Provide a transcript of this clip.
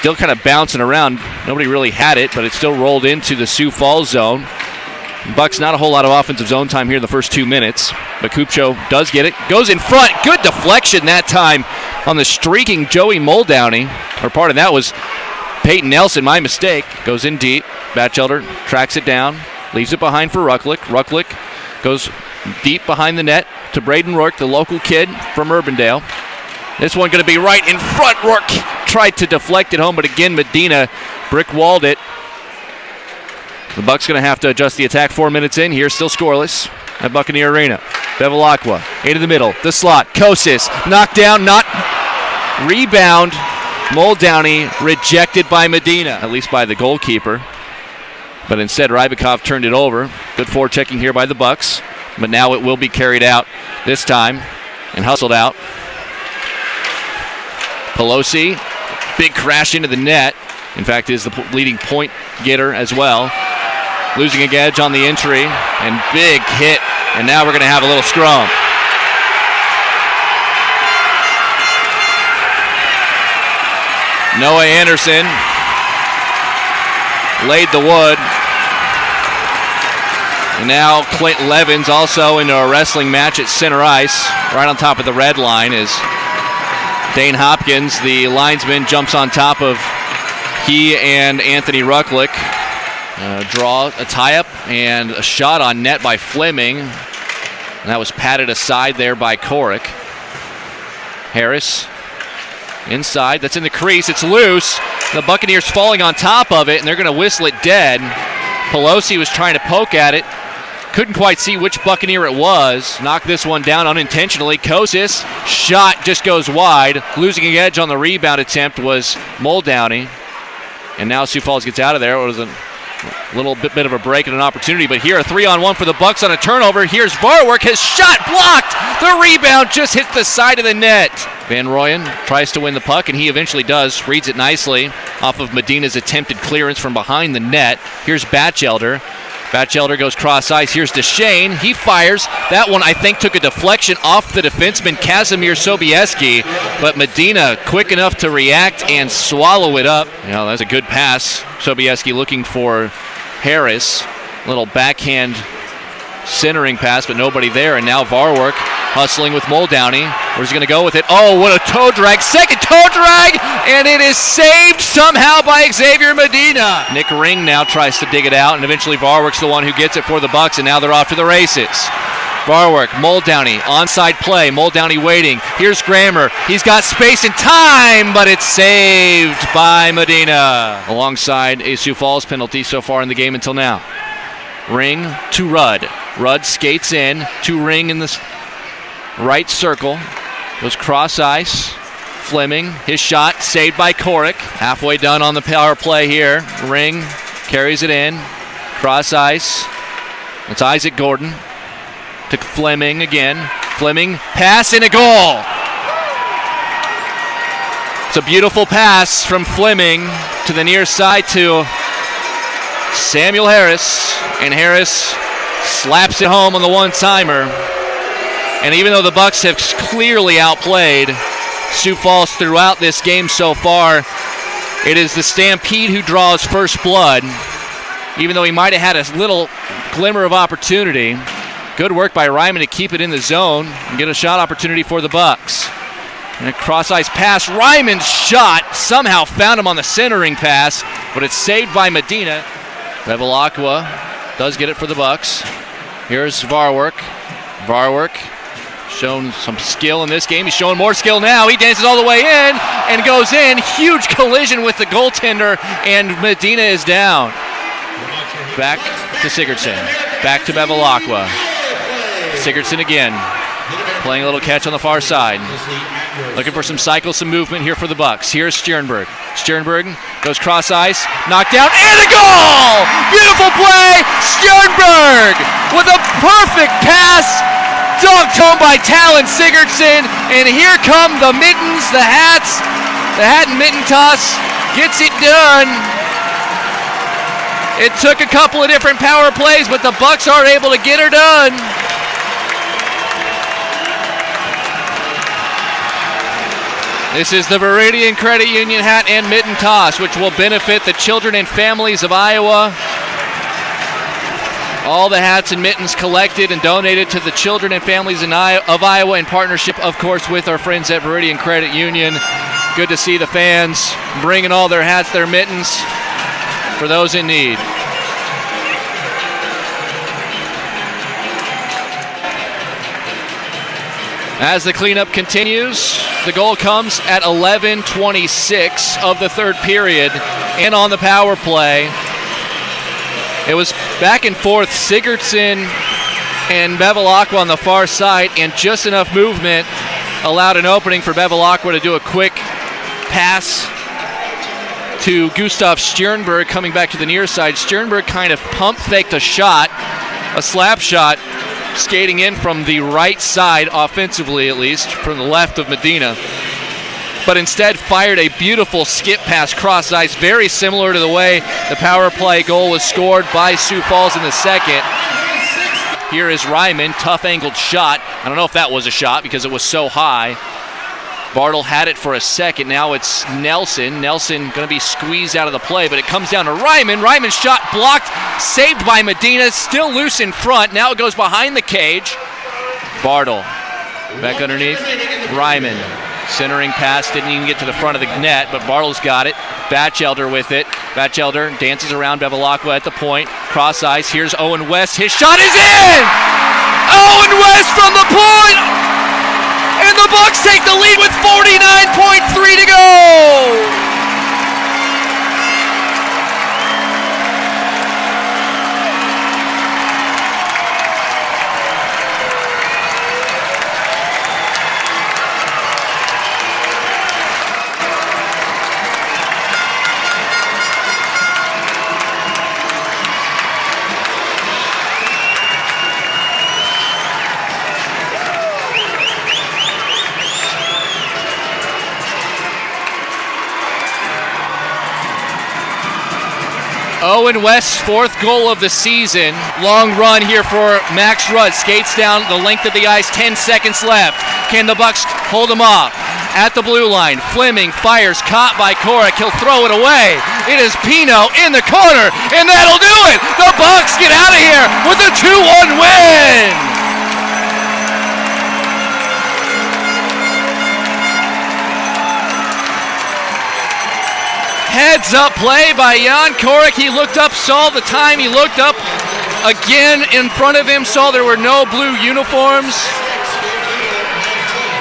Still kind of bouncing around. Nobody really had it, but it still rolled into the Sioux Falls zone. Bucks not a whole lot of offensive zone time here in the first 2 minutes, but Kupcho does get it. Goes in front. Good deflection that time on the streaking Joey Muldowney. Or part of that was Peyton Nelson, my mistake. Goes in deep. Batchelder tracks it down. Leaves it behind for Rucklick. Rucklick goes deep behind the net to Braden Rourke, the local kid from Urbandale. This one going to be right in front. Rourke tried to deflect it home, but again, Medina brick-walled it. The Bucks going to have to adjust the attack 4 minutes in here, still scoreless at Buccaneer Arena. Bevilacqua, into the middle, the slot. Kosis, knocked down, not rebound. Muldowney rejected by Medina, at least by the goalkeeper. But instead, Rybakov turned it over. Good forechecking here by the Bucks. But now it will be carried out this time and hustled out. Pelosi, big crash into the net. In fact, is the leading point getter as well. Losing a edge on the entry, and big hit. And now we're going to have a little scrum. Noah Anderson laid the wood. And now Clint Levins also into a wrestling match at center ice, right on top of the red line, as Dane Hopkins, the linesman, jumps on top of he and Anthony Rucklick. Draw a tie-up and a shot on net by Fleming. And that was patted aside there by Korick. Harris inside. That's in the crease. It's loose. The Buccaneers falling on top of it, and they're going to whistle it dead. Pelosi was trying to poke at it. Couldn't quite see which Buccaneer it was. Knocked this one down unintentionally. Kosis, shot just goes wide. Losing an edge on the rebound attempt was Muldowney. And now Sioux Falls gets out of there. It was a little bit of a break and an opportunity, but here a 3-on-1 for the Bucks on a turnover. Here's Varwerk, his shot blocked. The rebound just hit the side of the net. Van Royen tries to win the puck, and he eventually does. Reads it nicely off of Medina's attempted clearance from behind the net. Here's Batchelder. Batchelder goes cross ice. Here's DeShane. He fires. That one, I think, took a deflection off the defenseman Kazimierz Sobieski, but Medina quick enough to react and swallow it up. You know, that's a good pass. Sobieski looking for Harris. Little backhand centering pass, but nobody there. And now Varwerk hustling with Muldowney. Where's he going to go with it? Oh, what a toe drag. Second toe drag, and it is saved somehow by Xavier Medina. Nick Ring now tries to dig it out, and eventually Varwerk's the one who gets it for the Bucks, and now they're off to the races. Varwerk, Muldowney, onside play. Muldowney waiting. Here's Grammer. He's got space and time, but it's saved by Medina. Alongside a Sioux Falls penalty so far in the game until now. Ring to Rudd. Rudd skates in to Ring in the right circle. Goes cross ice. Fleming, his shot saved by Korick. Halfway done on the power play here. Ring carries it in. Cross ice. It's Isaac Gordon to Fleming again. Fleming, pass and a goal. It's a beautiful pass from Fleming to the near side to Samuel Harris. And Harris slaps it home on the one-timer. And even though the Bucks have clearly outplayed Sioux Falls throughout this game so far, it is the Stampede who draws first blood. Even though he might have had a little glimmer of opportunity. Good work by Ryman to keep it in the zone and get a shot opportunity for the Bucks. And a cross-ice pass. Ryman's shot somehow found him on the centering pass, but it's saved by Medina. Bevilacqua does get it for the Bucks. Here's Varwerk. Varwerk shown some skill in this game. He's showing more skill now. He dances all the way in and goes in. Huge collision with the goaltender, and Medina is down. Back to Sigurdsson. Back to Bevilacqua. Sigurdsson again. Playing a little catch on the far side. Looking for some cycle, some movement here for the Bucks. Here's Stjernberg. Stjernberg goes cross ice, knocked down, and a goal! Beautiful play! Stjernberg with a perfect pass, dunked home by Talon Sigurdsson, and here come the mittens, the hats, the hat and mitten toss gets it done. It took a couple of different power plays, but the Bucks are able to get her done. This is the Viridian Credit Union hat and mitten toss, which will benefit the children and families of Iowa. All the hats and mittens collected and donated to the children and families of Iowa in partnership, of course, with our friends at Viridian Credit Union. Good to see the fans bringing all their hats, their mittens for those in need. As the cleanup continues, the goal comes at 11:26 of the third period, and on the power play, it was back and forth, Sigurdsson and Bevilacqua on the far side, and just enough movement allowed an opening for Bevilacqua to do a quick pass to Gustav Stjernberg coming back to the near side. Stjernberg kind of pump faked a shot, a slap shot, skating in from the right side, offensively at least, from the left of Medina. But instead fired a beautiful skip pass cross ice, very similar to the way the power play goal was scored by Sioux Falls in the second. Here is Ryman, tough angled shot. I don't know if that was a shot because it was so high. Bartle had it for a second. Now it's Nelson. Nelson going to be squeezed out of the play, but it comes down to Ryman. Ryman's shot blocked, saved by Medina, still loose in front. Now it goes behind the cage. Bartle back underneath. Ryman. Centering pass, didn't even get to the front of the net, but Bartle's got it. Batchelder with it. Batchelder dances around Bevilacqua at the point. Cross ice. Here's Owen West. His shot is in! Owen West from the point! And the Bucks take the lead with 49.3 to go! Owen West's fourth goal of the season. Long run here for Max Rudd. Skates down the length of the ice, 10 seconds left. Can the Bucks hold him off? At the blue line, Fleming fires, caught by Korik. He'll throw it away. It is Pino in the corner, and that'll do it! The Bucks get out of here with a 2-1 win! Heads up play by Jan Korik. He looked up, saw the time. He looked up again in front of him, saw there were no blue uniforms.